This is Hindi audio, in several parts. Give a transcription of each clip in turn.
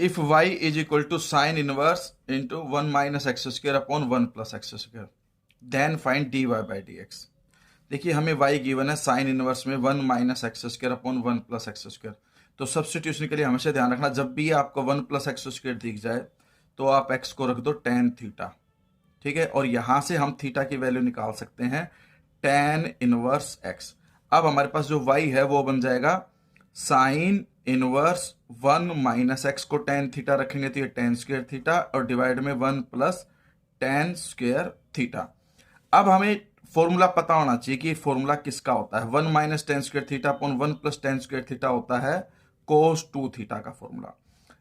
If y is equal to sine inverse into 1 - x² upon 1 + x², then find dy/dx। देखिए हमें y गिवन है साइन इनवर्स में 1 - x² अपॉन 1 + x²। तो सब्सटीट्यूशन के लिए हमेशा ध्यान रखना, जब भी आपको 1 + x² दिख जाए तो आप x को रख दो tan थीटा, ठीक है। और यहां से हम थीटा की वैल्यू निकाल सकते हैं tan इनवर्स x। अब हमारे पास जो y है वो बन जाएगा साइन इनवर्स 1 - x को tan थीटा रखेंगे तो ये tan² थीटा और डिवाइड में 1 + tan² थीटा। अब हमें फॉर्मूला पता होना चाहिए कि फॉर्मूला किसका होता है। 1 - tan² theta upon 1 + tan² theta होता है cos 2 थीटा का फॉर्मूला।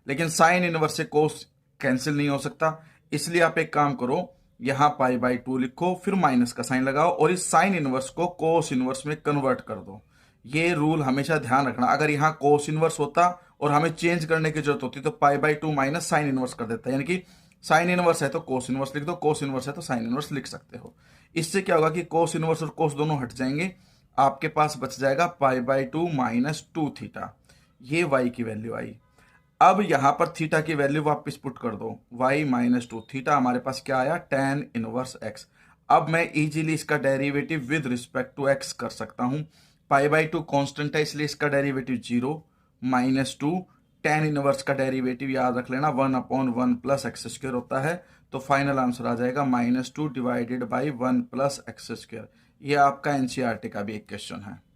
लेकिन साइन इनवर्स से cos कैंसिल नहीं हो सकता, इसलिए आप एक काम करो, यहां π/2 लिखो, फिर माइनस का साइन लगाओ और इस साइन इनवर्स को cos इनवर्स में कन्वर्ट कर दो। ये रूल हमेशा ध्यान रखना, अगर यहां cos इनवर्स होता और हमें चेंज करने की जरूरत होती तो π/2 माइनस साइन इनवर्स कर देता, यानी कि साइन इनवर्स है तो cos इनवर्स लिख दो, cos इनवर्स है तो साइन इनवर्स लिख सकते हो। इससे क्या होगा कि cos इनवर्स और cos दोनों हट जाएंगे, आपके पास बच जाएगा π/2 - 2 थीटा। ये y की वैल्यू आई। अब यहां पर थीटा की वैल्यू वापस पुट कर दो, y - 2 थीटा हमारे पास क्या आया tan इनवर्स x। अब मैं इजीली इसका derivative with respect to x कर सकता हूं। π/2 कांस्टेंट है इसलिए इसका डेरिवेटिव 0 - 2 tan इनवर्स का डेरिवेटिव याद रख लेना 1/1 + x² होता है। तो फाइनल आंसर आ जाएगा -2 डिवाइडेड बाई 1 + x²। ये आपका एनसीईआरटी का भी एक क्वेश्चन है।